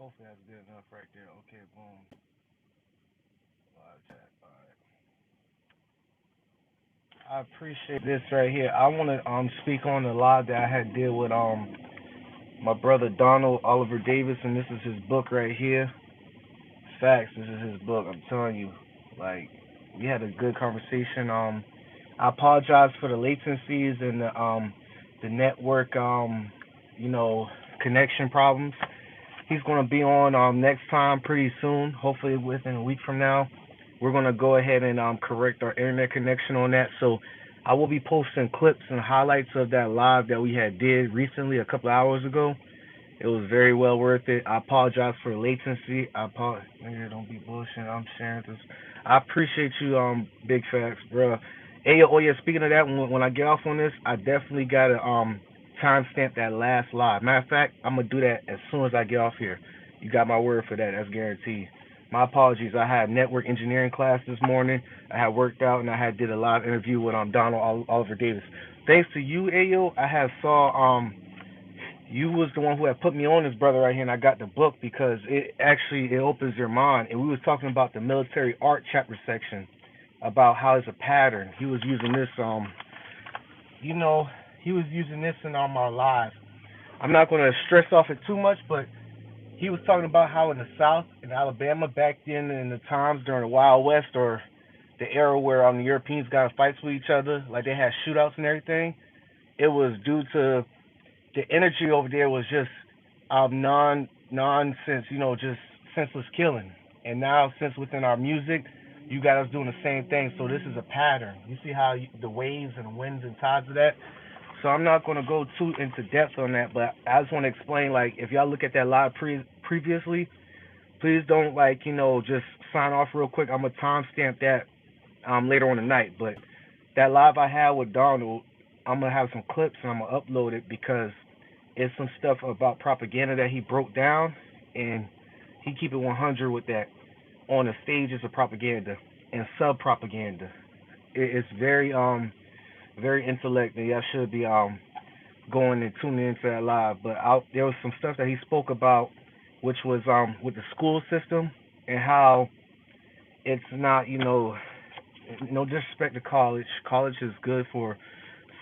Hopefully that's good enough right there. Okay, boom. Live chat. All right. I appreciate this right here. I want to speak on the live that I had did with my brother Donald Oliver Davis, and this is his book right here. Facts. This is his book. I'm telling you, like we had a good conversation. I apologize for the latencies and the network you know connection problems. He's going to be on next time pretty soon, hopefully within a week from now. We're going to go ahead and correct our internet connection on that. So I will be posting clips and highlights of that live that we had did recently a couple hours ago. It was very well worth it. I apologize for the latency. I apologize. Nigga, don't be bullshit. I'm sharing this. I appreciate you, Big Facts, bro. Hey, oh yeah. Speaking of that, when I get off on this, I definitely gotta timestamp that last live. Matter of fact, I'm gonna do that as soon as I get off here. You got my word for that. That's guaranteed. My apologies. I had network engineering class this morning. I had worked out and I had did a live interview with Donald Oliver Davis. Thanks to you, Ayo, I have saw you was the one who had put me on this brother right here, and I got the book because it opens your mind. And we was talking about the military art chapter section about how it's a pattern. He was using this you know, he was using this in our lives. I'm not going to stress off it too much, but he was talking about how in the South, in Alabama, back then in the times during the Wild West or the era where the Europeans got in fights with each other, like they had shootouts and everything, it was due to the energy over there was just nonsense, just senseless killing. And now, since within our music, you got us doing the same thing. So this is a pattern. You see how the waves and winds and tides of that. So I'm not going to go too into depth on that, but I just want to explain. Like, if y'all look at that live previously, please don't just sign off real quick. I'm gonna timestamp that later on tonight. But that live I had with Donald, I'm gonna have some clips and I'm gonna upload it because it's some stuff about propaganda that he broke down, and he keep it 100 with that on the stages of propaganda and sub propaganda. It's very intellect, and y'all should be going and tuning into that live. But there was some stuff that he spoke about, which was with the school system and how it's not no disrespect to college. College is good for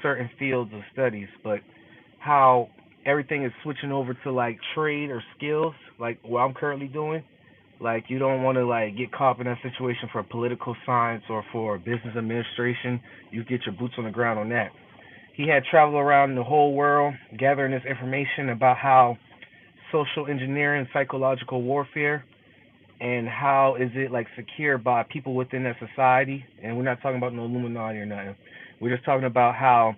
certain fields of studies, but how everything is switching over to like trade or skills, like what I'm currently doing. Like you don't want to like get caught up in that situation for political science or for business administration. You get your boots on the ground on that. He had traveled around the whole world gathering this information about how social engineering, psychological warfare, and how is it like secured by people within that society. And we're not talking about no Illuminati or nothing. We're just talking about how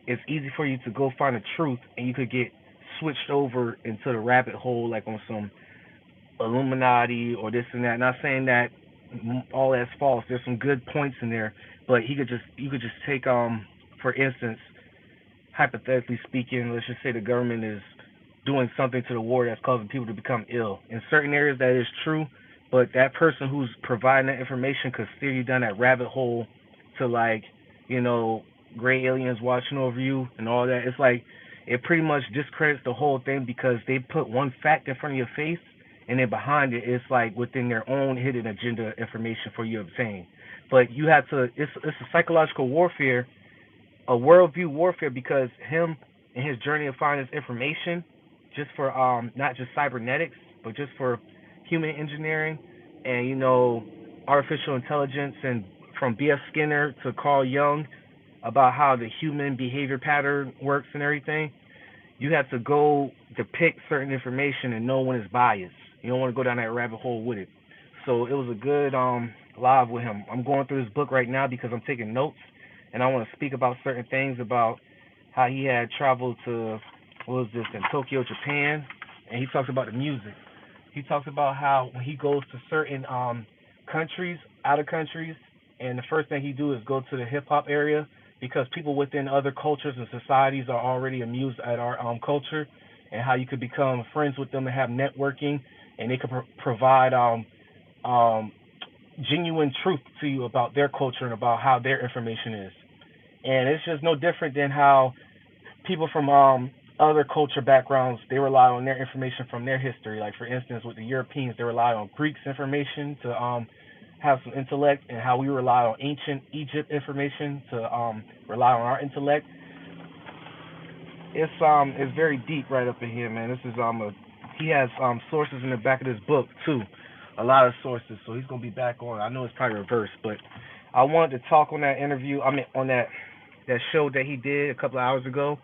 it's easy for you to go find the truth and you could get switched over into the rabbit hole like on some Illuminati or this and that. Not saying that all that's false. There's some good points in there, but you could just take for instance, hypothetically speaking, let's just say the government is doing something to the war that's causing people to become ill. In certain areas that is true, but that person who's providing that information could steer you down that rabbit hole to like, you know, gray aliens watching over you and all that. It's like it pretty much discredits the whole thing because they put one fact in front of your face and then behind it it's like within their own hidden agenda information for you to obtain. But you have to it's a psychological warfare, a worldview warfare because him and his journey of finding this information just for not just cybernetics but just for human engineering and artificial intelligence and from B.F. Skinner to Carl Jung about how the human behavior pattern works and everything. You have to go depict certain information and know when it's biased. You don't want to go down that rabbit hole with it. So it was a good live with him. I'm going through his book right now because I'm taking notes and I want to speak about certain things about how he had traveled to what was this in Tokyo, Japan, and he talks about the music. He talks about how when he goes to certain countries, out of countries, and the first thing he do is go to the hip hop area because people within other cultures and societies are already amused at our culture and how you could become friends with them and have networking and they could provide genuine truth to you about their culture and about how their information is. And it's just no different than how people from other culture backgrounds, they rely on their information from their history. Like for instance, with the Europeans, they rely on Greeks information to have some intellect, and how we rely on ancient Egypt information to rely on our intellect. It's very deep right up in here, man. This is he has sources in the back of this book too, a lot of sources. So he's gonna be back on. I know it's probably reversed, but I wanted to talk on that interview. I mean, on that show that he did a couple of hours ago.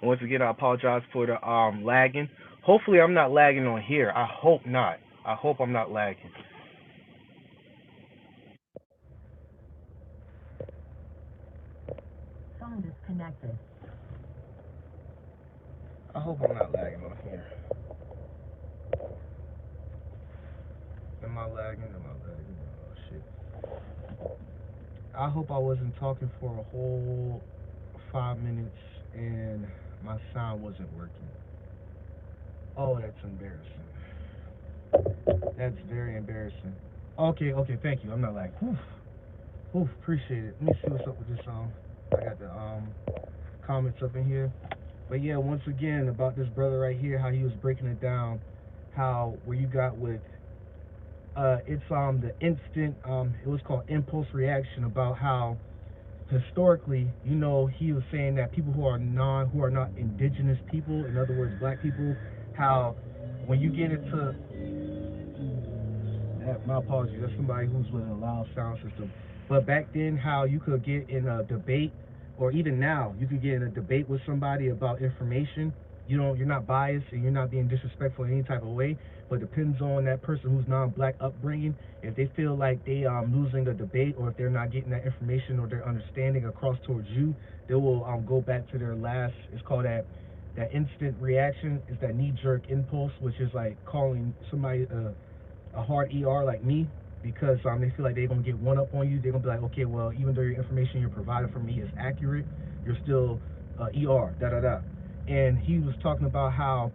Once again, I apologize for the lagging. Hopefully, I'm not lagging on here. I hope not. I hope I'm not lagging. Phone disconnected. I hope I'm not lagging on here. Am I lagging? Am I lagging? Oh shit. I hope I wasn't talking for a whole 5 minutes and my sound wasn't working. Oh, that's embarrassing. That's very embarrassing. Okay, okay, thank you. I'm not lagging. Whew. Whew, appreciate it. Let me see what's up with this I got the comments up in here. But yeah, once again about this brother right here, how he was breaking it down, how where you got with it's the instant it was called impulse reaction, about how historically, he was saying that people who are not indigenous people, in other words black people, how when you get into my apologies, that's somebody who's with a loud sound system. But back then, how you could get in a debate, or even now, you could get in a debate with somebody about information. You're not biased and you're not being disrespectful in any type of way. But it depends on that person who's non-black upbringing. If they feel like they losing a debate, or if they're not getting that information or their understanding across towards you, they will go back to their last. It's called that instant reaction. It's that knee-jerk impulse, which is like calling somebody a hard ER like me, because they feel like they're gonna get one up on you. They're gonna be like, okay, well, even though your information you're providing for me is accurate, you're still ER, da da da. And he was talking about how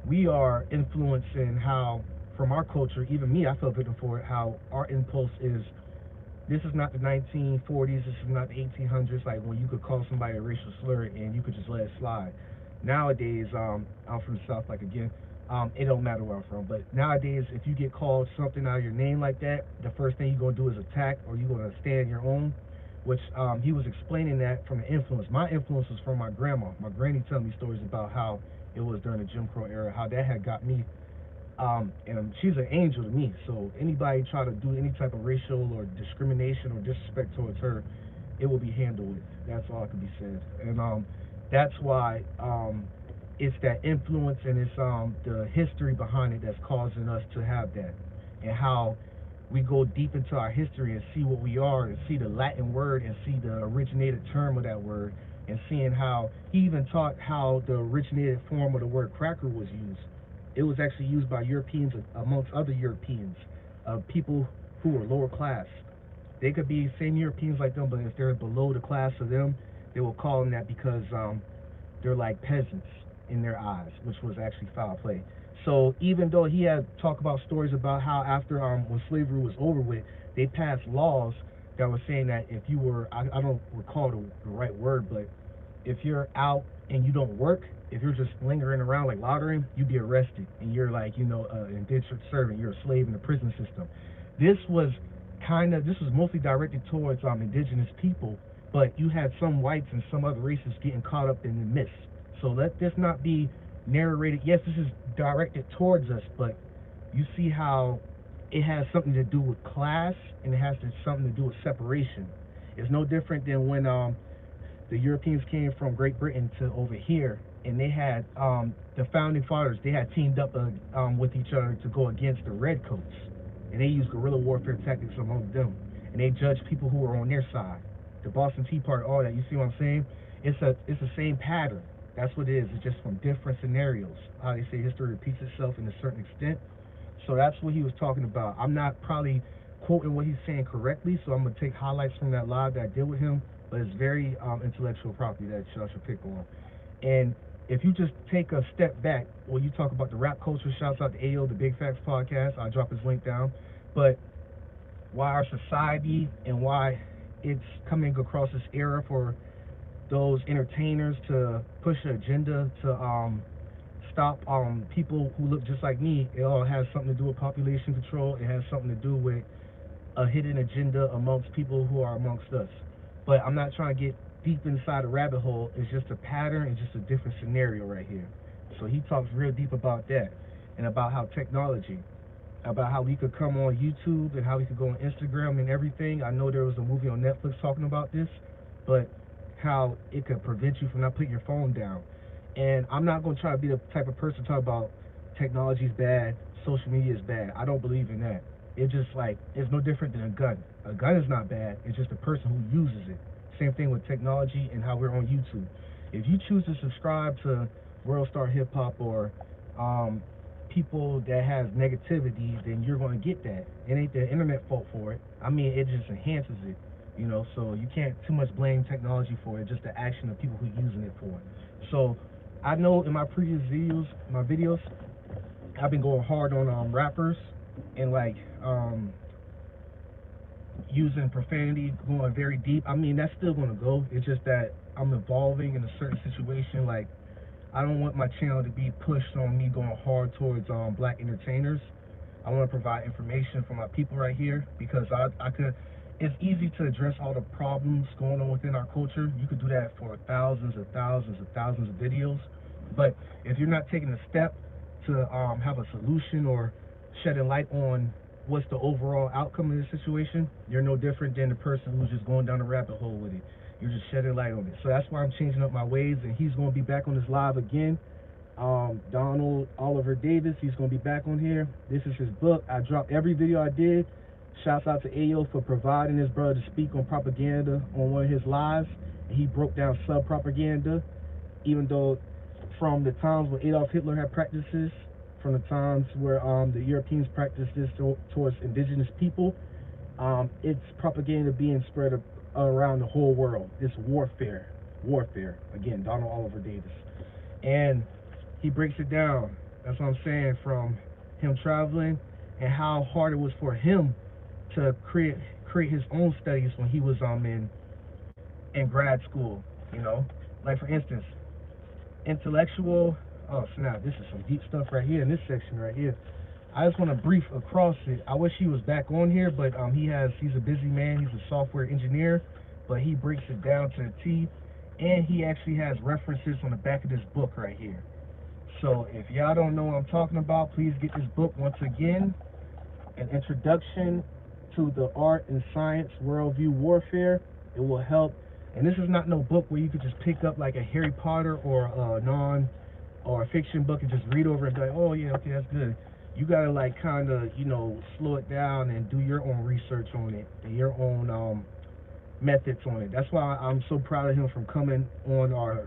we are influencing, how from our culture, even me, I feel victim for it, how our impulse is, this is not the 1940s, this is not the 1800s, like when you could call somebody a racial slur and you could just let it slide. Nowadays, I'm from the South, like again, it don't matter where I'm from, but nowadays, if you get called something out of your name like that, the first thing you're gonna do is attack, or you're gonna stand your own. Which he was explaining that from the influence. My influence was from my grandma. My granny told me stories about how it was during the Jim Crow era, how that had got me. And she's an angel to me. So anybody try to do any type of racial or discrimination or disrespect towards her, it will be handled with. That's all that can be said. And that's why it's that influence, and it's the history behind it that's causing us to have that, and how we go deep into our history and see what we are, and see the Latin word and see the originated term of that word, and seeing how he even taught how the originated form of the word cracker was used. It was actually used by Europeans amongst other Europeans, people who were lower class. They could be same Europeans like them, but if they're below the class of them, they will call them that because they're like peasants in their eyes, which was actually foul play. So even though he had talked about stories about how after when slavery was over with, they passed laws that were saying that if you were, I don't recall the right word, but if you're out and you don't work, if you're just lingering around like loitering, you'd be arrested, and you're like, an indentured servant, you're a slave in the prison system. This was mostly directed towards indigenous people, but you had some whites and some other races getting caught up in the midst. So let this not be narrated. Yes, this is directed towards us, but you see how it has something to do with class, and it has something to do with separation. It's no different than when the Europeans came from Great Britain to over here, and they had the founding fathers. They had teamed up with each other to go against the redcoats, and they used guerrilla warfare tactics among them, and they judged people who were on their side. The Boston Tea Party, all that. You see what I'm saying? It's the same pattern. That's what it is. It's just from different scenarios. How they say history repeats itself in a certain extent. So that's what he was talking about. I'm not probably quoting what he's saying correctly, so I'm going to take highlights from that live that I did with him, but it's very intellectual property that y'all should pick on. And if you just take a step back, when you talk about the rap culture, shouts out to Ayo, the Big Facts podcast. I'll drop his link down. But why our society and why it's coming across this era for those entertainers to push an agenda to stop people who look just like me. It all has something to do with population control. It has something to do with a hidden agenda amongst people who are amongst us. But I'm not trying to get deep inside a rabbit hole. It's just a pattern and just a different scenario right here. So he talks real deep about that and about how technology, about how we could come on YouTube and how we could go on Instagram and everything. I know there was a movie on Netflix talking about this, but how it could prevent you from not putting your phone down. And I'm not going to try to be the type of person to talk about technology is bad, social media is bad. I don't believe in that. It's just like, it's no different than a gun. A gun is not bad. It's just the person who uses it. Same thing with technology and how we're on YouTube. If you choose to subscribe to World Star Hip Hop or people that has negativity, then you're going to get that. It ain't the internet fault for it. I mean, it just enhances it, you know. So you can't too much blame technology for it. Just the action of people who are using it for it. So I know in my previous videos, I've been going hard on rappers and like using profanity, going very deep. I mean, that's still going to go. It's just that I'm evolving in a certain situation. Like, I don't want my channel to be pushed on me going hard towards black entertainers. I want to provide information for my people right here because I could. It's easy to address all the problems going on within our culture. You could do that for thousands of videos. But if you're not taking a step to have a solution or shedding light on what's the overall outcome of the situation, you're no different than the person who's just going down the rabbit hole with it. You're just shedding light on it. So that's why I'm changing up my ways, and he's going to be back on this live again. Donald Oliver Davis, he's going to be back on here. This is his book. I dropped every video I did. Shouts out to Ayo for providing his brother to speak on propaganda on one of his lives. And he broke down sub-propaganda, even though from the times when Adolf Hitler had practices, from the times where the Europeans practiced this towards indigenous people, it's propaganda being spread around the whole world. It's warfare. Again, Donald Oliver Davis. And he breaks it down. That's what I'm saying, from him traveling and how hard it was for him to create his own studies when he was in grad school, you know. Like, for instance, intellectual, oh snap, this is some deep stuff right here in this section right here. I just want to brief across it. I wish he was back on here, but he's a busy man. He's a software engineer, but he breaks it down to the T, and he actually has references on the back of this book right here. So if y'all don't know what I'm talking about, please get this book once again, An Introduction to the Art and Science Worldview Warfare. It will help. And this is not no book where you could just pick up like a Harry Potter or a fiction book and just read over it and be like, oh yeah, okay, that's good. You gotta like kind of, you know, slow it down and do your own research on it and your own methods on it. That's why I'm so proud of him from coming on our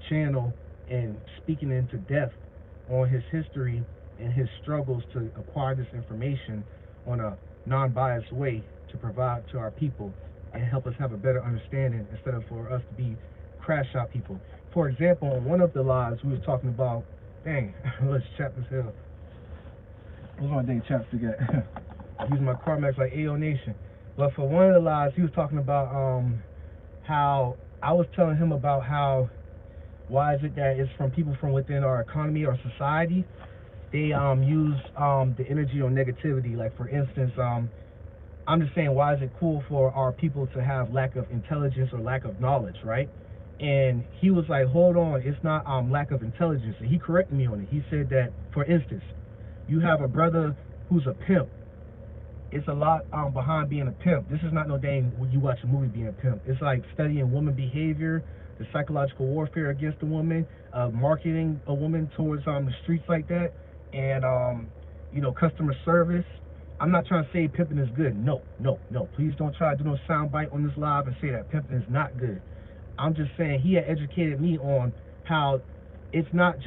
channel and speaking into depth on his history and his struggles to acquire this information on a non-biased way to provide to our people and help us have a better understanding instead of for us to be crash out people. For example, on one of the lives we was talking about, dang, let's chap as hell. Where's my dang chapstick at? I'm using my CarMax like AyoNation. But for one of the lives, he was talking about how I was telling him about how why is it that it's from people from within our economy or society, they use the energy on negativity. Like, for instance, I'm just saying, why is it cool for our people to have lack of intelligence or lack of knowledge, right? And he was like, hold on, it's not lack of intelligence. And he corrected me on it. He said that, for instance, you have a brother who's a pimp. It's a lot behind being a pimp. This is not no dang when you watch a movie being a pimp. It's like studying woman behavior, the psychological warfare against a woman, marketing a woman towards the streets like that, and you know, customer service. I'm not trying to say pimping is good. No. Please don't try to do no soundbite on this live and say that pimping is not good. I'm just saying he had educated me on how it's not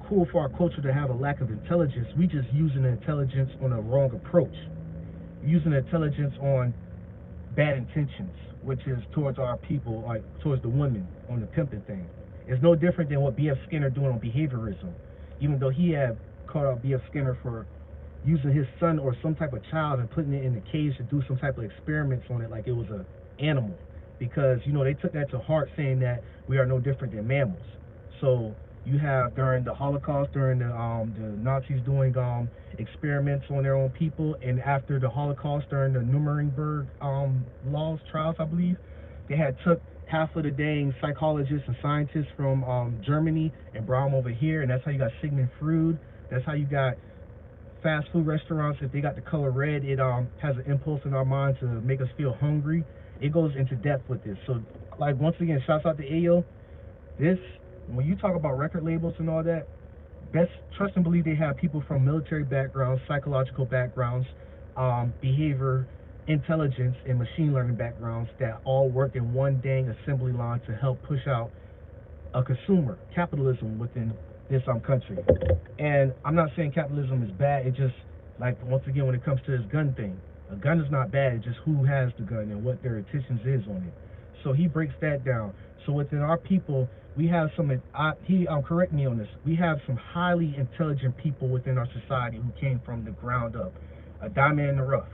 cool for our culture to have a lack of intelligence. We just using the intelligence on a wrong approach. Using the intelligence on bad intentions, which is towards our people, like towards the women on the pimping thing. It's no different than what B.F. Skinner doing on behaviorism. Even though he had caught out B.F. Skinner for using his son or some type of child and putting it in a cage to do some type of experiments on it like it was an animal. Because, you know, they took that to heart, saying that we are no different than mammals. So You have during the Holocaust, during the Nazis doing experiments on their own people, and after the Holocaust, during the Nuremberg laws trials, I believe, they had took half of the dang psychologists and scientists from Germany and brought them over here, and that's how you got Sigmund Freud. That's how you got fast food restaurants. If they got the color red, it has an impulse in our mind to make us feel hungry. It goes into depth with this. So, like, once again, shouts out to Ayo. This, when you talk about record labels and all that, best trust and believe they have people from military backgrounds, psychological backgrounds, behavior, intelligence, and machine learning backgrounds that all work in one dang assembly line to help push out a consumer capitalism within this country. And I'm not saying capitalism is bad. It just, like, once again, when it comes to this gun thing, a gun is not bad. It's just who has the gun and what their intentions is on it. So he breaks that down. So within our people, we have some, correct me on this, we have some highly intelligent people within our society who came from the ground up, a diamond in the rough.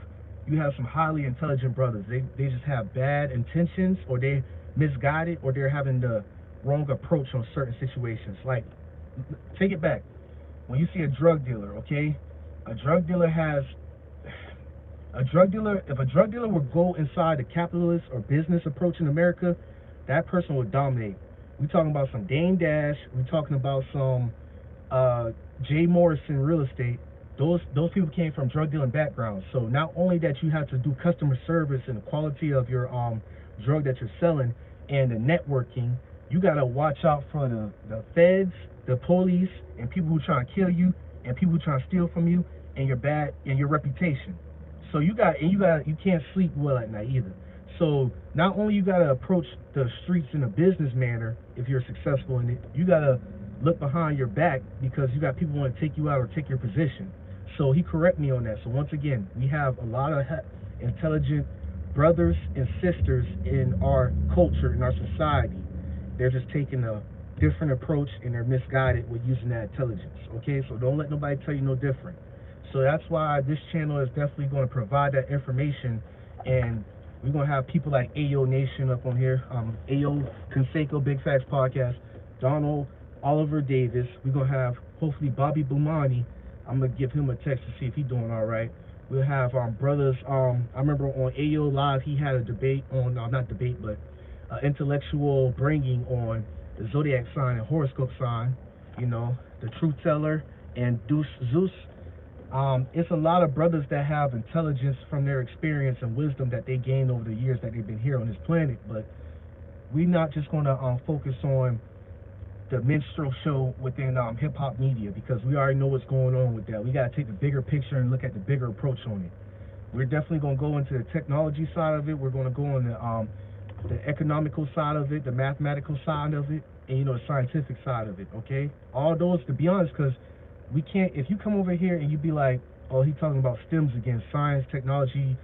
You have some highly intelligent brothers. They just have bad intentions, or they misguided, or they're having the wrong approach on certain situations. Like, take it back. When you see a drug dealer, okay, if a drug dealer would go inside the capitalist or business approach in America, that person would dominate. We're talking about some Dame Dash. We're talking about some Jay Morrison real estate. Those people came from drug dealing backgrounds. So not only that you have to do customer service and the quality of your drug that you're selling and the networking, you gotta watch out for the feds, the police, and people who trying to kill you, and people who trying to steal from you, and your reputation. So you can't sleep well at night either. So not only you gotta approach the streets in a business manner if you're successful in it, you gotta look behind your back because you got people who want to take you out or take your position. So he correct me on that. So once again, we have a lot of intelligent brothers and sisters in our culture, in our society. They're just taking a different approach and they're misguided with using that intelligence. Okay, so don't let nobody tell you no different. So that's why this channel is definitely going to provide that information, and we're going to have people like AyoNation up on here, Ayo Conseco Big Facts Podcast, Donald Oliver Davis. We're going to have hopefully Bobby Bumani. I'm going to give him a text to see if he's doing all right. We'll have brothers. I remember on Ayo Live, he had a debate on, not debate, but intellectual bringing on the zodiac sign and horoscope sign, the truth teller and Zeus. It's a lot of brothers that have intelligence from their experience and wisdom that they gained over the years that they've been here on this planet. But we're not just going to focus on the minstrel show within hip-hop media, because we already know what's going on with that. We got to take the bigger picture and look at the bigger approach on it. We're definitely going to go into the technology side of it. We're going to go on the economical side of it, the mathematical side of it, and the scientific side of it. Okay, all those, to be honest, because we can't, if you come over here and you be like, oh, he's talking about STEMs again, science, technology,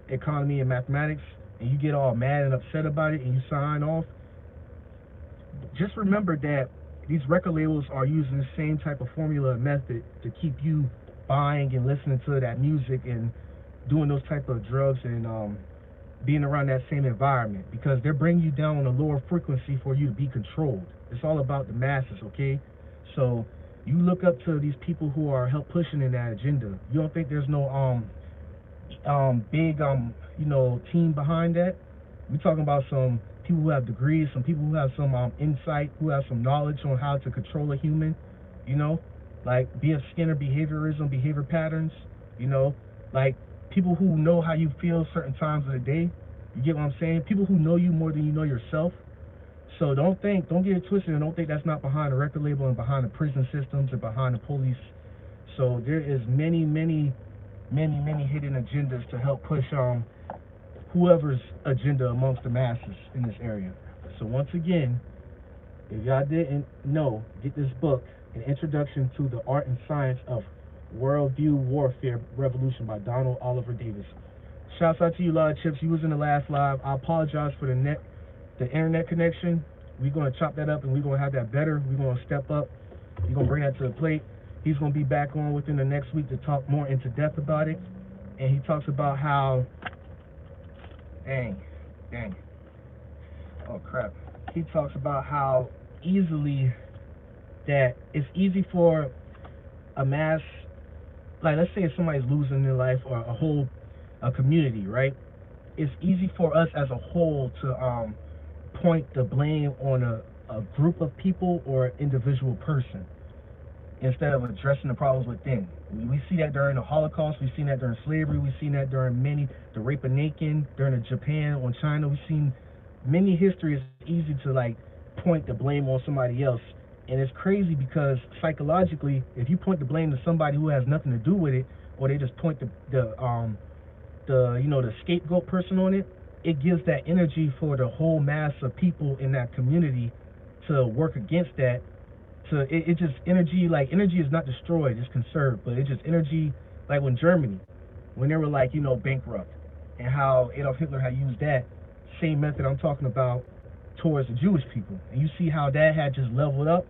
economy, and mathematics, and you get all mad and upset about it and you sign off, just remember that these record labels are using the same type of formula and method to keep you buying and listening to that music and doing those type of drugs and being around that same environment, because they're bringing you down on a lower frequency for you to be controlled. It's all about the masses, okay? So you look up to these people who are help pushing in that agenda. You don't think there's no big team behind that? We're talking about some people who have degrees, some people who have some insight, who have some knowledge on how to control a human, like B.F. Skinner, behaviorism, behavior patterns, like people who know how you feel certain times of the day. You get what I'm saying? People who know you more than you know yourself. So don't get it twisted, and don't think that's not behind the record label and behind the prison systems and behind the police. So there is many hidden agendas to help push whoever's agenda amongst the masses in this area. So once again, if y'all didn't know, get this book, An Introduction to the Art and Science of Worldview Warfare Revolution by Donald Oliver Davis. Shouts out to you, Lord Chips. You was in the last live. I apologize for the internet connection. We're going to chop that up and we're going to have that better. We're going to step up. We're going to bring that to the plate. He's going to be back on within the next week to talk more into depth about it. And he talks about how, dang. Oh crap. He talks about how easily that it's easy for a mass, like let's say if somebody's losing their life or a community, right? It's easy for us as a whole to point the blame on a group of people or individual person instead of addressing the problems within. We see that during the Holocaust, we've seen that during slavery, we've seen that during the rape of Nanking, during the Japan on China. We've seen many histories. It's easy to like point the blame on somebody else. And it's crazy because psychologically, if you point the blame to somebody who has nothing to do with it, or they just point the scapegoat person on it, it gives that energy for the whole mass of people in that community to work against that. So it just energy is not destroyed, it's conserved, but it's just energy. Like when Germany, when they were like bankrupt, and how Adolf Hitler had used that same method I'm talking about towards the Jewish people, and you see how that had just leveled up.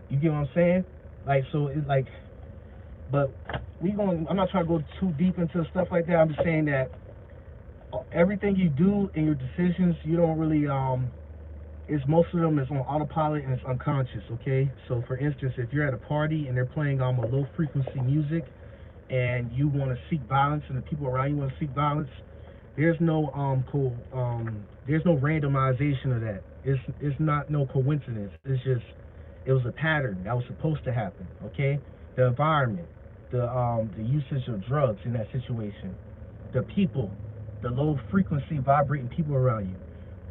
You get what I'm saying? Like, so it's like, but I'm not trying to go too deep into stuff like that. I'm just saying that everything you do in your decisions, you don't really it's most of them is on autopilot and it's unconscious. Okay, so for instance, if you're at a party and they're playing a low frequency music and you want to seek violence and the people around you want to seek violence, there's no there's no randomization of that. It's not no coincidence. It's just, it was a pattern that was supposed to happen. Okay, the environment, the usage of drugs in that situation, the people, the low frequency vibrating people around you,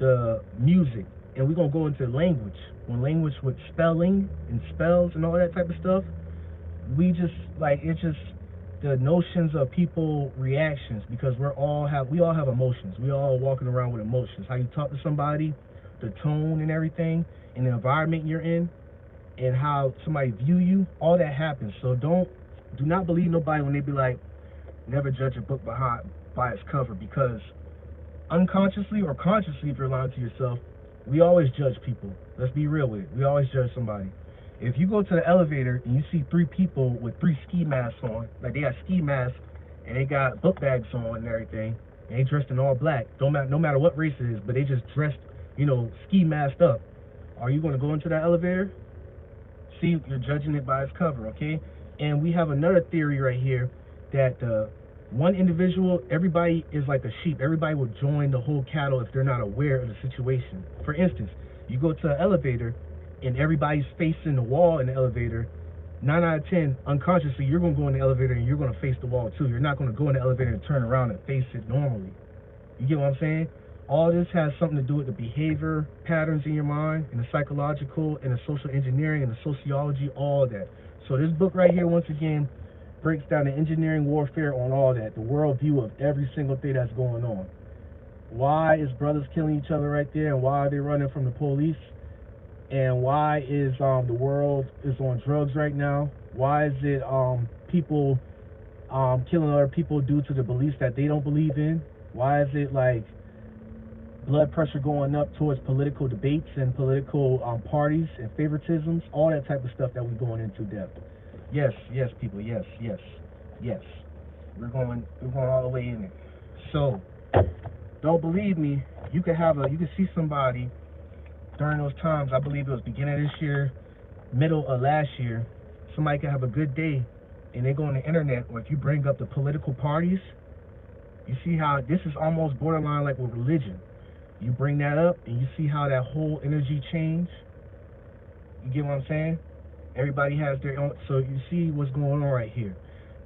the music, and we're gonna go into language. When language with spelling and spells and all that type of stuff, we just it's just the notions of people reactions, because we all have emotions. We all walking around with emotions. How you talk to somebody, the tone and everything, and the environment you're in, and how somebody view you, all that happens. So do not believe nobody when they be like, never judge a book by its cover, because unconsciously or consciously, if you're lying to yourself, we always judge people. Let's be real with it. We always judge somebody. If you go to the elevator and you see 3 people with 3 ski masks on, like they got ski masks and they got book bags on and everything, and they dressed in all black, no matter what race it is, but they just dressed, ski masked up, are you going to go into that elevator? See, you're judging it by its cover, okay? And we have another theory right here that one individual, everybody is like a sheep. Everybody will join the whole cattle if they're not aware of the situation. For instance, you go to an elevator and everybody's facing the wall in the elevator. 9 out of 10, unconsciously, you're going to go in the elevator and you're going to face the wall too. You're not going to go in the elevator and turn around and face it normally. You get what I'm saying? All this has something to do with the behavior patterns in your mind, and the psychological, and the social engineering, and the sociology, all that. So this book right here, once again, breaks down the engineering warfare on all that, the worldview of every single thing that's going on. Why is brothers killing each other right there, and why are they running from the police? And why is the world is on drugs right now? Why is it people killing other people due to the beliefs that they don't believe in? Why is it like blood pressure going up towards political debates and political parties and favoritisms? All that type of stuff that we're going into depth. Yes, people, yes. We're going all the way in it. So don't believe me. You can see somebody during those times. I believe it was beginning of this year, middle of last year. Somebody can have a good day, and they go on the internet, or if you bring up the political parties, you see how this is almost borderline like with religion. You bring that up, and you see how that whole energy change. You get what I'm saying? Everybody has their own. So you see what's going on right here.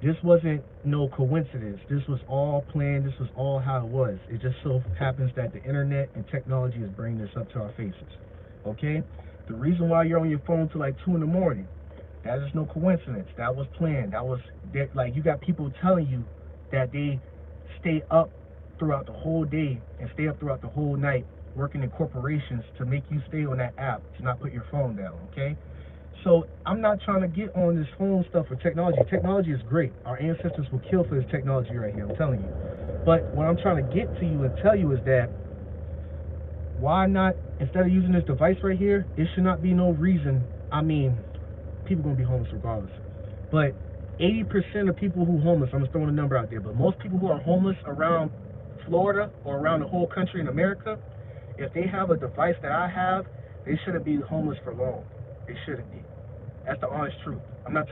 This wasn't no coincidence. This was all planned. This was all how it was. It just so happens that the internet and technology is bringing this up to our faces. Okay? The reason why you're on your phone till like 2 in the morning, that is no coincidence. That was planned. That was like, you got people telling you that they stay up throughout the whole day and stay up throughout the whole night working in corporations to make you stay on that app, to not put your phone down. Okay? So I'm not trying to get on this phone stuff for technology. Technology is great. Our ancestors will kill for this technology right here, I'm telling you. But what I'm trying to get to you and tell you is that why not, instead of using this device right here, it should not be no reason. I mean, people going to be homeless regardless. But 80% of people who are homeless, I'm just throwing a number out there, but most people who are homeless around Florida or around the whole country in America, if they have a device that I have, they shouldn't be homeless for long. They shouldn't be. That's the honest truth. I'm not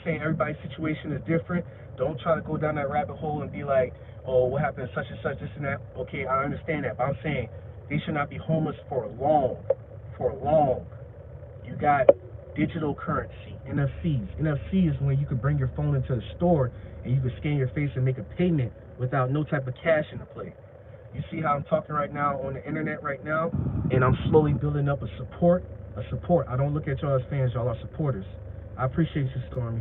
saying everybody's situation is different. Don't try to go down that rabbit hole and be like, oh, what happened to such and such, this and that. Okay, I understand that, but I'm saying they should not be homeless for long. For long. You got digital currency, NFCs. NFC is when you can bring your phone into the store and you can scan your face and make a payment without no type of cash in the play. You see how I'm talking right now on the internet right now, and I'm slowly building up a support. I don't look at y'all as fans, y'all are supporters. I appreciate you, Stormy.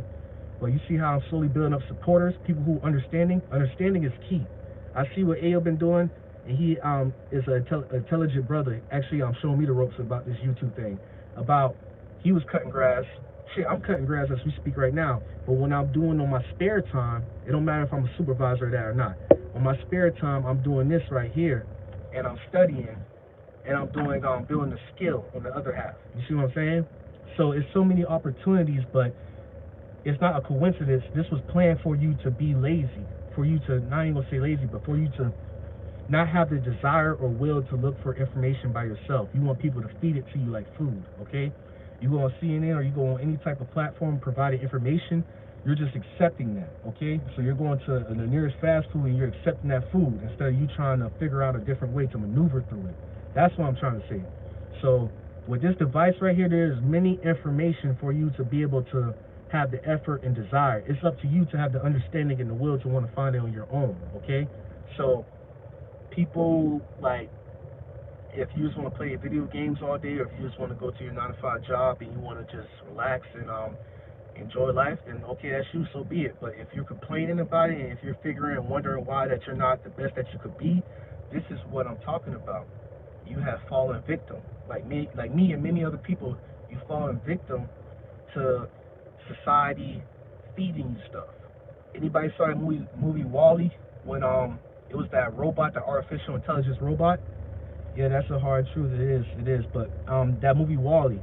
But you see how I'm slowly building up supporters, people who understanding is key. I see what Ayo been doing, and he is an intelligent brother. Actually, I'm showing me the ropes about this YouTube thing. He was cutting grass. Shit, I'm cutting grass as we speak right now. But when I'm doing on my spare time, it don't matter if I'm a supervisor of that or not. On my spare time, I'm doing this right here, and I'm studying, and I'm building the skill on the other half. You see what I'm saying? So it's so many opportunities, but it's not a coincidence. This was planned for you to be lazy, for you to, not even gonna say lazy, but for you to not have the desire or will to look for information by yourself. You want people to feed it to you like food, okay? You go on CNN or you go on any type of platform providing information, you're just accepting that, okay? So you're going to the nearest fast food and you're accepting that food instead of you trying to figure out a different way to maneuver through it. That's what I'm trying to say. So with this device right here, there's many information for you to be able to have the effort and desire. It's up to you to have the understanding and the will to want to find it on your own, okay? So people, like, if you just want to play video games all day, or if you just want to go to your 9-to-5 job and you want to just relax and enjoy life, then okay, that's you, so be it. But if you're complaining about it, and if you're figuring and wondering why that you're not the best that you could be, this is what I'm talking about. You have fallen victim, like me and many other people. You've fallen victim to society feeding you stuff. Anybody saw that movie WALL-E, when it was that robot, the artificial intelligence robot? Yeah, that's a hard truth. It is. But that movie WALL-E,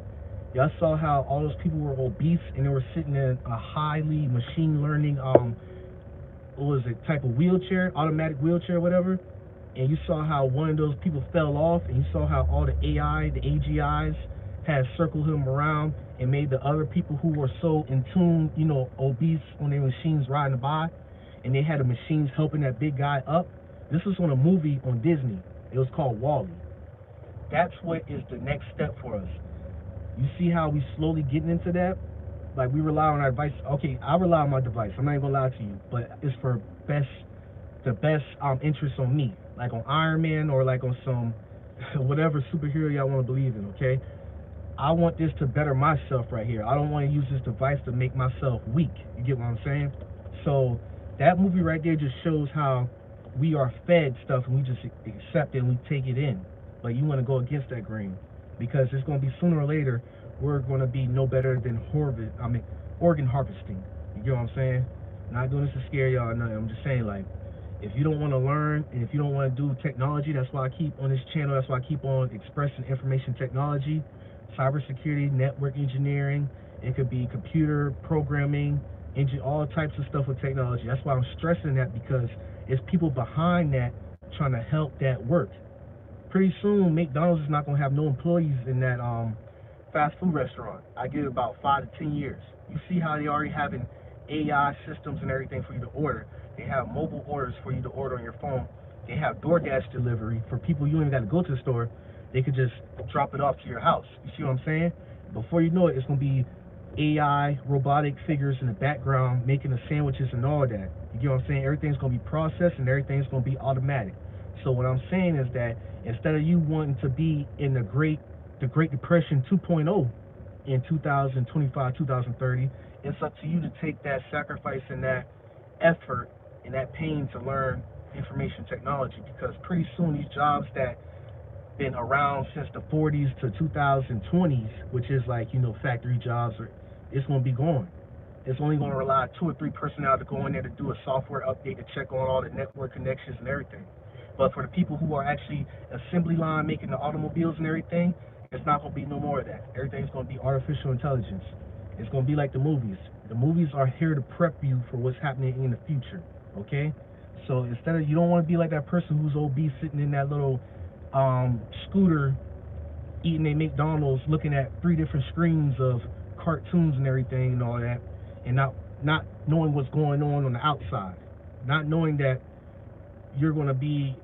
y'all saw how all those people were obese and they were sitting in a highly machine learning what was it, type of wheelchair, automatic wheelchair, whatever. And you saw how one of those people fell off, and you saw how all the AI, the AGIs, had circled him around and made the other people who were so in tune, obese on their machines riding by, and they had the machines helping that big guy up. This was on a movie on Disney. It was called WALL-E. That's what is the next step for us. You see how we slowly getting into that? Like, we rely on our device. Okay, I rely on my device. I'm not even gonna lie to you, but it's for the best interest on me. Like on Iron Man, or like on some whatever superhero y'all want to believe in, okay? I want this to better myself right here. I don't want to use this device to make myself weak. You get what I'm saying? So that movie right there just shows how we are fed stuff and we just accept it and we take it in. But you want to go against that grain, because it's going to be sooner or later we're going to be no better than organ harvesting. You get what I'm saying? Not doing this to scare y'all or nothing. I'm just saying, like, if you don't want to learn and if you don't want to do technology, that's why I keep on this channel. That's why I keep on expressing information technology, cybersecurity, network engineering. It could be computer programming, all types of stuff with technology. That's why I'm stressing that, because it's people behind that trying to help that work. Pretty soon, McDonald's is not going to have no employees in that fast food restaurant. I give it about 5 to 10 years. You see how they already having AI systems and everything for you to order. They have mobile orders for you to order on your phone. They have DoorDash delivery for people you don't even got to go to the store. They could just drop it off to your house. You see what I'm saying? Before you know it, it's going to be AI, robotic figures in the background making the sandwiches and all that. You get what I'm saying? Everything's going to be processed and everything's going to be automatic. So what I'm saying is that instead of you wanting to be in the Great Depression 2.0 in 2025, 2030, it's up to you to take that sacrifice and that effort and that pain to learn information technology, because pretty soon these jobs that been around since the 40s to 2020s, which is like, factory jobs, it's going to be gone. It's only going to rely on 2 or 3 personnel to go in there to do a software update to check on all the network connections and everything. But for the people who are actually assembly line making the automobiles and everything, it's not going to be no more of that. Everything's going to be artificial intelligence. It's going to be like the movies. The movies are here to prep you for what's happening in the future, okay? So instead of, you don't want to be like that person who's obese sitting in that little scooter eating a McDonald's looking at 3 different screens of cartoons and everything and all that, and not knowing what's going on the outside, not knowing that you're going to be,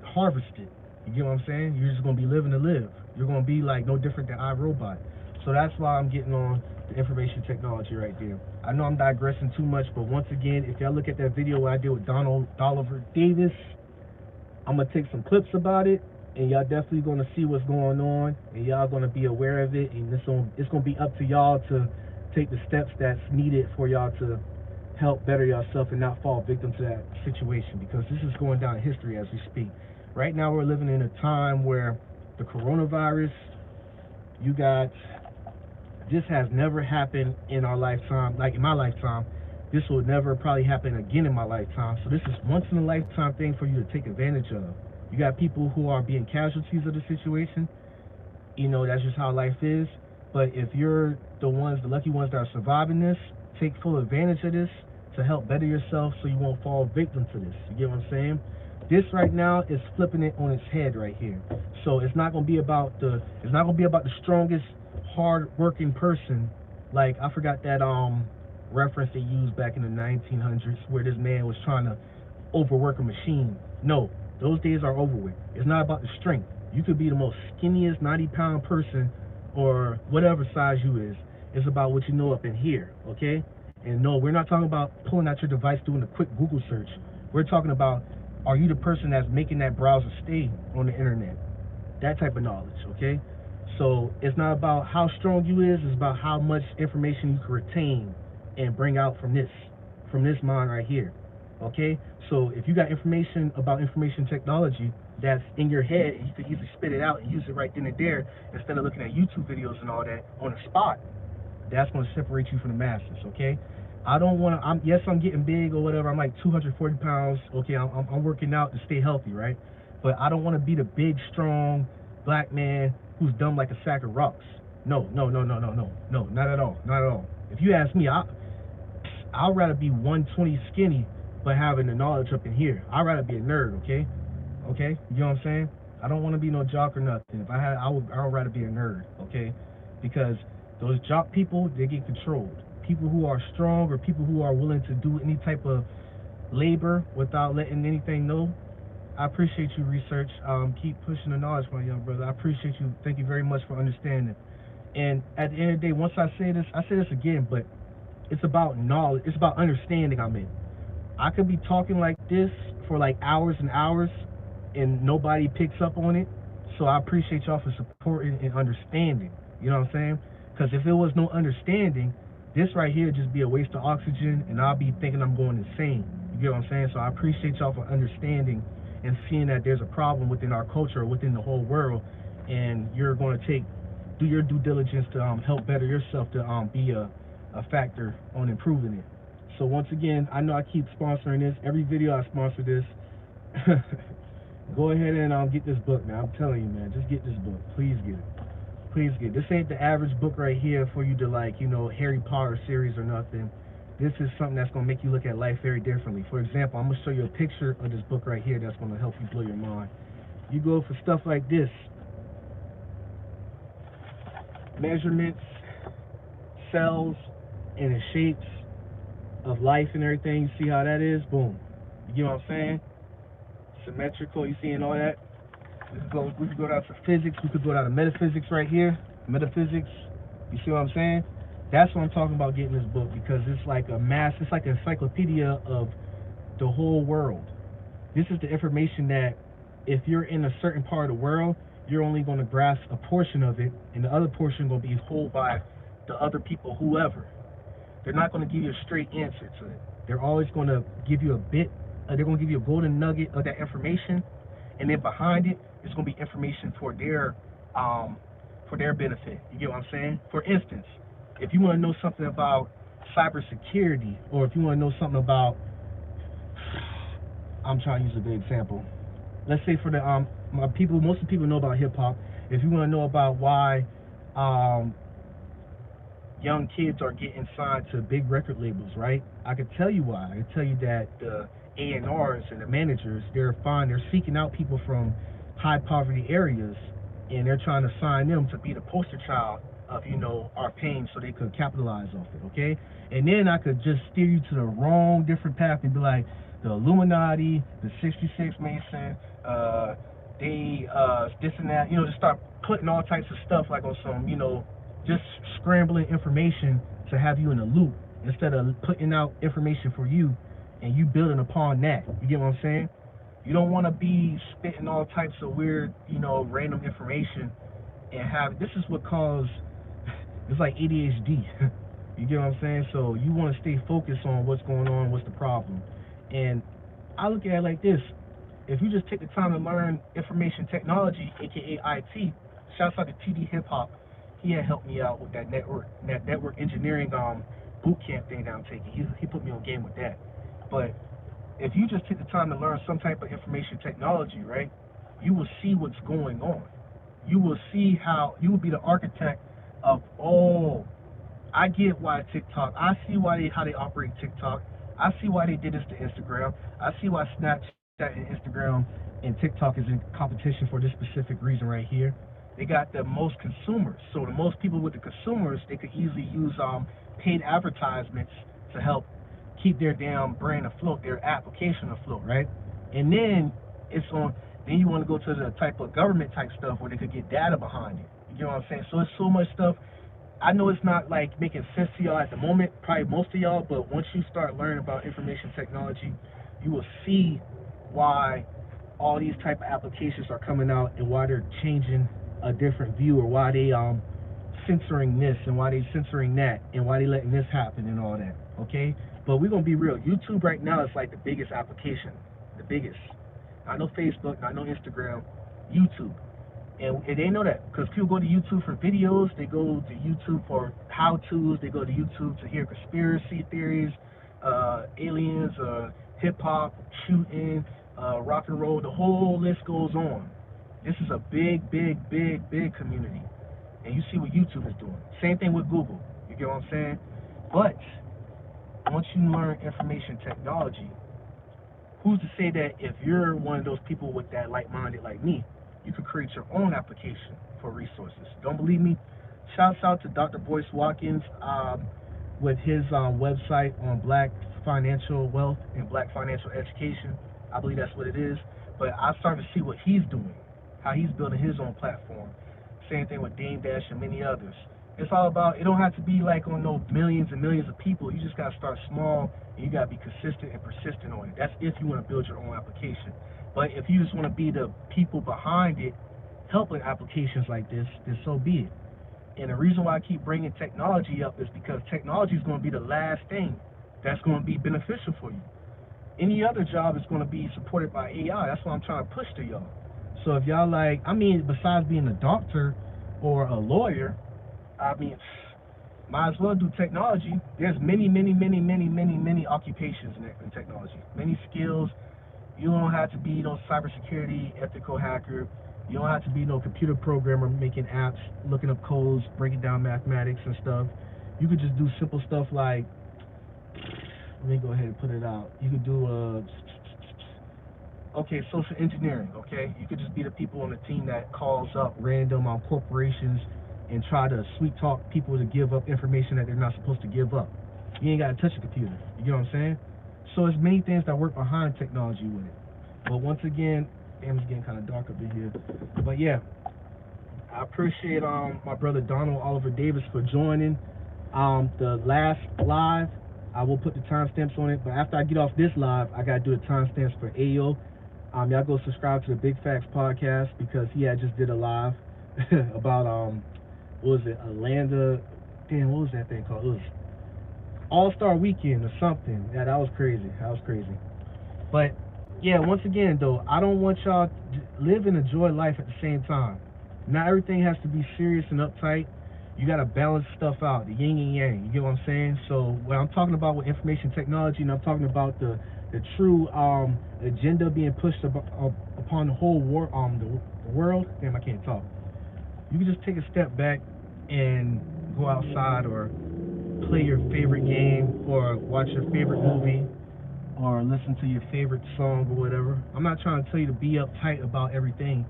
harvested. You get what I'm saying? You're just going to be living to live. You're going to be like no different than iRobot. So that's why I'm getting on the information technology right there. I know I'm digressing too much, but once again, if y'all look at that video I did with Oliver Davis, I'm going to take some clips about it, and y'all definitely going to see what's going on, and y'all going to be aware of it, and it's going to be up to y'all to take the steps that's needed for y'all to help better yourself and not fall victim to that situation, because this is going down in history as we speak. Right now we're living in a time where the coronavirus, this has never happened in our lifetime, like in my lifetime. This will never probably happen again in my lifetime. So this is once in a lifetime thing for you to take advantage of. You got people who are being casualties of the situation. That's just how life is. But if you're the lucky ones that are surviving this, take full advantage of this to help better yourself so you won't fall victim to this. You get what I'm saying? This right now is flipping it on its head right here. So it's not gonna be about the strongest, hard-working person. Like, I forgot that reference they used back in the 1900s where this man was trying to overwork a machine. No, those days are over with. It's not about the strength. You could be the most skinniest 90-pound person or whatever size you is. It's about what you know up in here, okay? And no, we're not talking about pulling out your device doing a quick Google search. We're talking about, are you the person that's making that browser stay on the internet? That type of knowledge, okay? So it's not about how strong you is, it's about how much information you can retain and bring out from this mind right here, okay? So if you got information about information technology that's in your head, you can easily spit it out and use it right then and there instead of looking at YouTube videos and all that on the spot. That's going to separate you from the masses, okay? I don't want to, I'm getting big or whatever. I'm like 240 pounds, okay? I'm working out to stay healthy, right? But I don't want to be the big, strong black man who's dumb like a sack of rocks. No, not at all. If you ask me, I'd rather be 120 skinny but having the knowledge up in here. I'd rather be a nerd, okay? You know what I'm saying? I don't want to be no jock or nothing. If I would rather be a nerd, okay? Because those jock people, they get controlled. People who are strong or people who are willing to do any type of labor without letting anything know, I appreciate you, research. Keep pushing the knowledge, my young brother. I appreciate you. Thank you very much for understanding. And at the end of the day, once I say this again, but it's about knowledge. It's about understanding. I could be talking like this for like hours and hours, and nobody picks up on it. So I appreciate y'all for supporting and understanding. You know what I'm saying? Because if there was no understanding, this right here would just be a waste of oxygen, and I'll be thinking I'm going insane. You get what I'm saying? So I appreciate y'all for understanding and seeing that there's a problem within our culture, or within the whole world, and you're going to do your due diligence to help better yourself to be a factor on improving it. So once again, I know I keep sponsoring this. Every video I sponsor this. Go ahead and get this book, man. I'm telling you, man, just get this book. Please get it. Please get it. This ain't the average book right here for you to Harry Potter series or nothing. This is something that's going to make you look at life very differently. For example, I'm going to show you a picture of this book right here that's going to help you blow your mind. You go for stuff like this. Measurements, cells, and the shapes of life and everything. You see how that is? Boom. You get what I'm saying? Symmetrical. You seeing all that? We could go down to physics. We could go down to metaphysics right here. Metaphysics. You see what I'm saying? That's what I'm talking about getting this book, because it's like it's like an encyclopedia of the whole world. This is the information that if you're in a certain part of the world, you're only going to grasp a portion of it, and the other portion going to be held by the other people, whoever. They're not going to give you a straight answer to it. They're always going to give you a bit. They're going to give you a golden nugget of that information, and then behind it, it's going to be information for their benefit. You get what I'm saying? For instance, if you want to know something about cybersecurity, or if you want to know something about, I'm trying to use a good example. Let's say for the most of the people know about hip hop. If you want to know about why young kids are getting signed to big record labels, right? I could tell you why. I could tell you that the A&Rs and the managers, they're seeking out people from high poverty areas, and they're trying to sign them to be the poster child of our pain so they could capitalize off it, okay? And then I could just steer you to the wrong different path and be like the Illuminati, the 66 Mason, they this and that, just start putting all types of stuff like on some, just scrambling information to have you in a loop instead of putting out information for you and you building upon that. You get what I'm saying? You don't want to be spitting all types of weird, random information and have, this is what caused, it's like ADHD. You get what I'm saying? So you want to stay focused on what's going on, what's the problem. And I look at it like this. If you just take the time to learn information technology, aka IT, shouts out to TD Hip Hop. He had helped me out with that network engineering boot camp thing that I'm taking. He put me on game with that. But if you just take the time to learn some type of information technology, right, you will see what's going on. You will see how you will be the architect of all. I get why TikTok. I see how they operate TikTok. I see why they did this to Instagram. I see why Snapchat and Instagram and TikTok is in competition for this specific reason right here. They got the most consumers. So the most people with the consumers, they could easily use paid advertisements to help keep their damn brand afloat, their application afloat, right? And then then you want to go to the type of government type stuff where they could get data behind it. You know what I'm saying? So it's so much stuff. I know it's not like making sense to y'all at the moment, probably most of y'all, but once you start learning about information technology, you will see why all these type of applications are coming out and why they're changing a different view, or why they censoring this and why they censoring that and why they letting this happen and all that. Okay? But we're gonna be real. YouTube right now is like the biggest application. The biggest. I know Facebook, I know Instagram, YouTube. And they know that because people go to YouTube for videos, they go to YouTube for how-tos, they go to YouTube to hear conspiracy theories, aliens, hip-hop, shooting, rock and roll, the whole list goes on. This is a big, big, big, big community. And you see what YouTube is doing. Same thing with Google. You get what I'm saying? But once you learn information technology, who's to say that if you're one of those people with that like-minded like me, you can create your own application for resources. Don't believe me? Shouts out to Dr. Boyce Watkins with his website on Black financial wealth and Black financial education. I believe that's what it is. But I started to see what he's doing, how he's building his own platform. Same thing with Dame Dash and many others. It's all about, it don't have to be like on no millions and millions of people. You just got to start small, and you got to be consistent and persistent on it. That's if you want to build your own application. But if you just want to be the people behind it, helping applications like this, then so be it. And the reason why I keep bringing technology up is because technology is going to be the last thing that's going to be beneficial for you. Any other job is going to be supported by AI. That's what I'm trying to push to y'all. So if y'all besides being a doctor or a lawyer, might as well do technology. There's many, many, many, many, many, many occupations in technology, many skills. You don't have to be no cybersecurity, ethical hacker. You don't have to be no computer programmer making apps, looking up codes, breaking down mathematics and stuff. You could just do simple stuff like, let me go ahead and put it out. You could do social engineering, okay? You could just be the people on the team that calls up random corporations and try to sweet talk people to give up information that they're not supposed to give up. You ain't got to touch a computer. You get what I'm saying? So there's many things that work behind technology with it. But once again, damn, it's getting kind of dark up in here. But yeah, I appreciate my brother Donald Oliver Davis for joining the last live. I will put the timestamps on it, but after I get off this live, I gotta do the timestamps for Ayo. Y'all go subscribe to the Big Facts podcast because he had just did a live about what was it, Atlanta? Damn, what was that thing called? It was All-Star Weekend or something. Yeah, that was crazy. But yeah, once again though, I don't want y'all to live and enjoy life at the same time. Not everything has to be serious and uptight. You gotta balance stuff out, the yin and yang. You get what I'm saying? So when I'm talking about with information technology, and I'm talking about the true agenda being pushed upon the whole the world. Damn, I can't talk. You can just take a step back and go outside or play your favorite game or watch your favorite movie or listen to your favorite song or whatever. I'm not trying to tell you to be uptight about everything.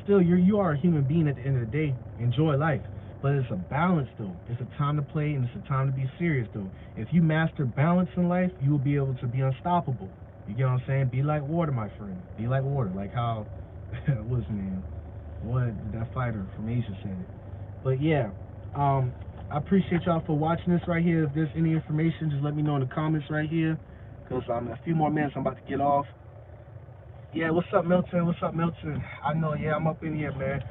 Still, you are a human being at the end of the day. Enjoy life. But it's a balance though. It's a time to play and it's a time to be serious though. If you master balance in life, you will be able to be unstoppable. You get what I'm saying? Be like water, my friend. Be like water. Like how what's his name? What that fighter from Asia said it. But yeah, I appreciate y'all for watching this right here. If there's any information, just let me know in the comments right here. Cause in a few more minutes I'm about to get off. Yeah, what's up, Milton? What's up, Milton? I know, yeah, I'm up in here, man.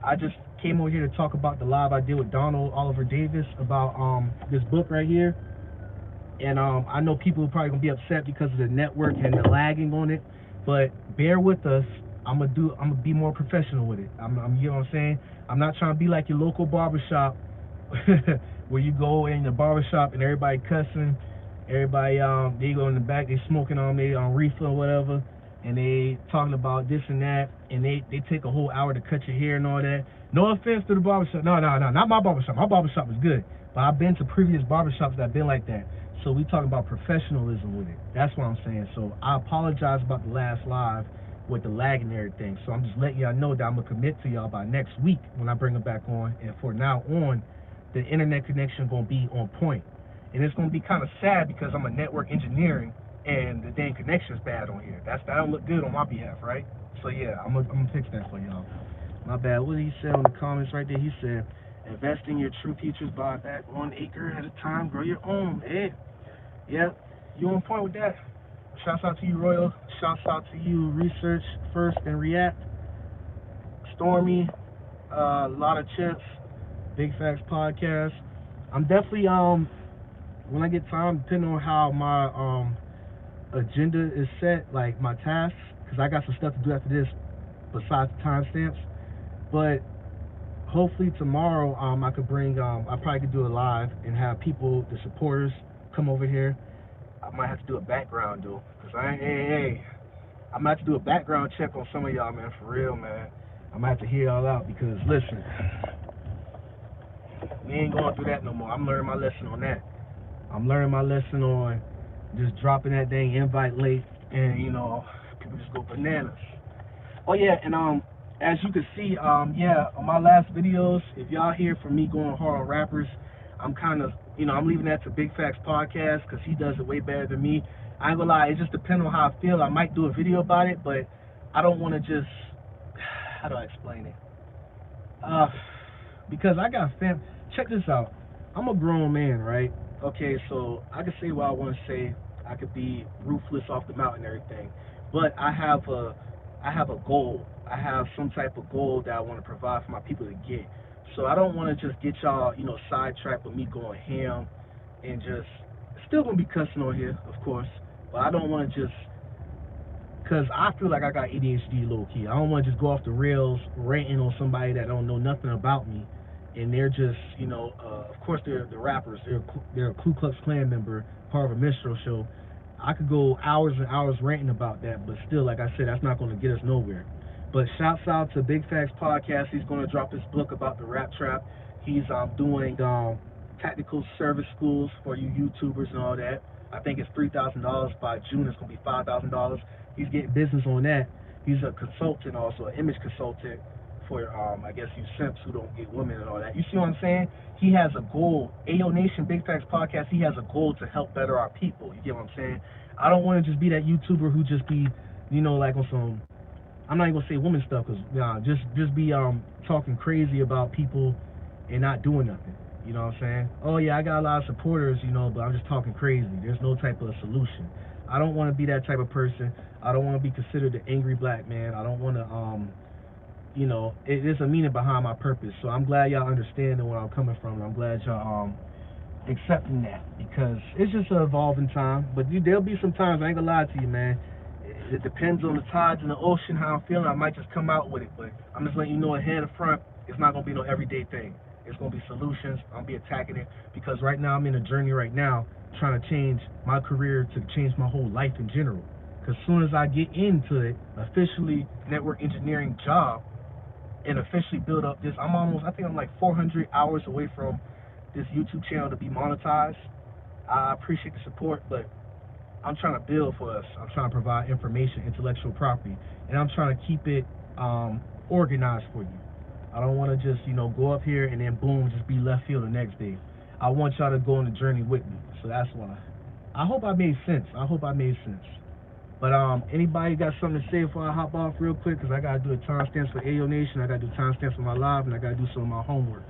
I just came over here to talk about the live I did with Donald Oliver Davis about this book right here. And I know people are probably gonna be upset because of the network and the lagging on it, but bear with us. I'm gonna be more professional with it. I'm you know what I'm saying? I'm not trying to be like your local barbershop where you go in the barbershop and everybody cussing, everybody they go in the back, they smoking on they on reefer or whatever, and they talking about this and that, and they take a whole hour to cut your hair and all that. No offense to the barbershop. No, not my barbershop. My barbershop is good. But I've been to previous barbershops that have been like that. So we talking about professionalism with it. That's what I'm saying. So I apologize about the last live with the lag and everything. So I'm just letting y'all know that I'm gonna commit to y'all by next week when I bring it back on. And for now on, the internet connection gonna be on point. And it's gonna be kind of sad because I'm a network engineering and the dang connection's bad on here. That don't look good on my behalf, right? So yeah, I'm gonna fix that for y'all. My bad. What did he say on the comments right there? He said, invest in your true futures, buy back 1 acre at a time, grow your own. Hey, yeah, you on point with that. Shouts out to you, Royal. Shouts out to you, Research First and React. Stormy, a lot of chips. Big Facts Podcast. I'm definitely when I get time, depending on how my agenda is set, like my tasks, because I got some stuff to do after this besides the timestamps. But hopefully tomorrow I could bring I probably could do a live and have people, the supporters, come over here. I might have to do a background though, because I might have to do a background check on some of y'all, man, for real, man. I might have to hear y'all out because listen, we ain't going through that no more. I'm learning my lesson on that. I'm learning my lesson on just dropping that dang invite late and people just go bananas. Oh yeah, and as you can see, yeah, on my last videos, if y'all hear from me going hard on rappers, I'm kind of, I'm leaving that to Big Facts Podcast because he does it way better than me. I ain't gonna lie, it just depends on how I feel. I might do a video about it, but I don't want to just, how do I explain it? Because I got check this out. I'm a grown man, right? Okay, so I can say what I want to say. I could be ruthless off the mountain and everything, but I have a goal. I have some type of goal that I want to provide for my people to get. So I don't want to just get y'all, sidetracked with me going ham and just still gonna be cussing on here, of course. But I don't want to just, cause I feel like I got ADHD low key. I don't want to just go off the rails ranting on somebody that don't know nothing about me, and they're just, of course they're the rappers. They're a Ku Klux Klan member, part of a minstrel show. I could go hours and hours ranting about that, but still, like I said, that's not going to get us nowhere. But shouts out to Big Facts Podcast. He's going to drop his book about the rap trap. He's doing technical service schools for you YouTubers and all that. I think it's $3,000. By June, it's going to be $5,000. He's getting business on that. He's a consultant, also an image consultant for, I guess, you simps who don't get women and all that. You see what I'm saying? He has a goal. AyoNation, Big Facts Podcast, he has a goal to help better our people. You get what I'm saying? I don't want to just be that YouTuber who just be, like on some, I'm not even going to say woman stuff, because just be talking crazy about people and not doing nothing. You know what I'm saying? Oh, yeah, I got a lot of supporters, but I'm just talking crazy. There's no type of solution. I don't want to be that type of person. I don't want to be considered the angry black man. I don't want to, there's a meaning behind my purpose. So I'm glad y'all understand where I'm coming from. I'm glad y'all accepting that, because it's just an evolving time. But there'll be some times, I ain't gonna lie to you, man. It depends on the tides in the ocean, how I'm feeling. I might just come out with it, but I'm just letting you know ahead of front, it's not gonna be no everyday thing. It's gonna be solutions. I'll be attacking it, because right now I'm in a journey right now trying to change my career, to change my whole life in general. Because as soon as I get into it, officially network engineering job, and officially build up this, I think I'm like 400 hours away from this YouTube channel to be monetized. I appreciate the support, but I'm trying to build for us. I'm trying to provide information, intellectual property, and I'm trying to keep it organized for you. I don't want to just, go up here and then boom, just be left field the next day. I want y'all to go on the journey with me. So that's why. I hope I made sense. But anybody got something to say before I hop off real quick? Because I got to do the timestamps for AyoNation. I got to do timestamps for my live, and I got to do some of my homework.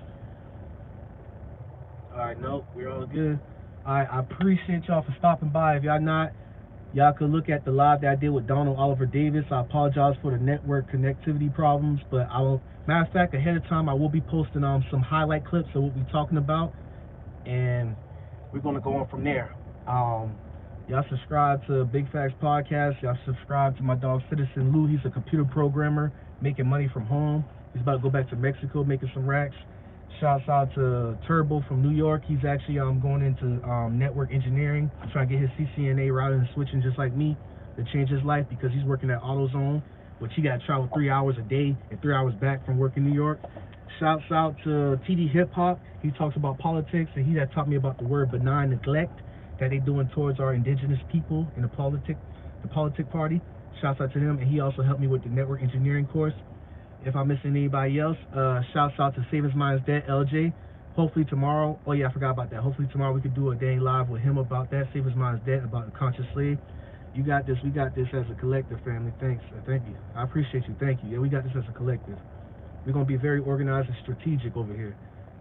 All right, nope, we're all good. All right, I appreciate y'all for stopping by. If y'all not, y'all could look at the live that I did with Donald Oliver Davis. I apologize for the network connectivity problems, but I will. Matter of fact, ahead of time, I will be posting some highlight clips of what we're talking about, and we're gonna go on from there. Y'all subscribe to Big Facts Podcast. Y'all subscribe to my dog Citizen Lou. He's a computer programmer making money from home. He's about to go back to Mexico making some racks. Shouts out to Turbo from New York. He's actually going into network engineering, trying to get his CCNA routing and switching just like me to change his life because he's working at AutoZone, which he got to travel 3 hours a day and 3 hours back from work in New York. Shouts out to TD Hip Hop. He talks about politics, and he had taught me about the word benign neglect that they doing towards our indigenous people in the politic party. Shouts out to him, and he also helped me with the network engineering course. If I'm missing anybody else, shouts out to Save His Mind's Dead, LJ. Hopefully tomorrow, oh yeah, I forgot about that. Hopefully tomorrow we could do a day live with him about that. Save His Mind's Dead, about the conscious slave. You got this, we got this as a collective, family. Thanks, thank you. I appreciate you, thank you. Yeah, we got this as a collective. We're going to be very organized and strategic over here.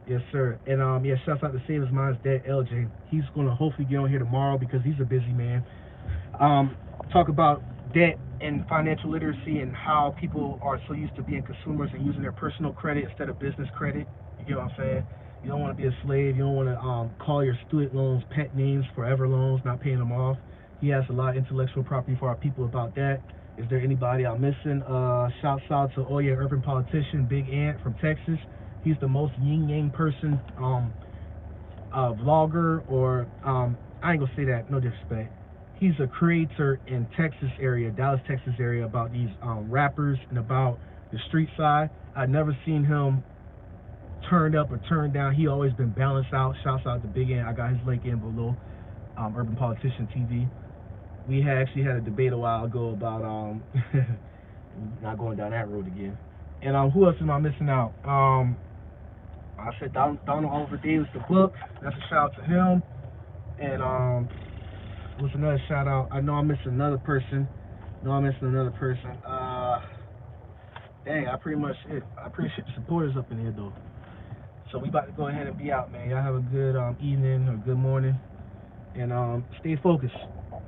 Yes, sir. And yeah, shouts out to Save His Mind's Dead, LJ. He's going to hopefully get on here tomorrow because he's a busy man. Talk about debt and financial literacy and how people are so used to being consumers and using their personal credit instead of business credit. You get what I'm saying? You don't want to be a slave. You don't want to call your student loans pet names, forever loans, not paying them off. He has a lot of intellectual property for our people about that. Is there anybody I'm missing? Shouts out to urban politician Big Ant from Texas. He's the most yin-yang person, vlogger, or I ain't gonna say that, no disrespect. He's a creator in Texas area, Dallas, Texas area, about these rappers and about the street side. I've never seen him turned up or turned down. He always been balanced out. Shouts out to Big Ant. I got his link in below. Urban Politician TV. We actually had a debate a while ago about not going down that road again. And who else am I missing out? I said Donald Oliver Davis, the book. That's a shout out to him. And what's another shout out? I know I'm missing another person. Dang, I pretty much it. I appreciate the supporters up in here though. So we about to go ahead and be out, man. Y'all have a good evening or good morning, and stay focused.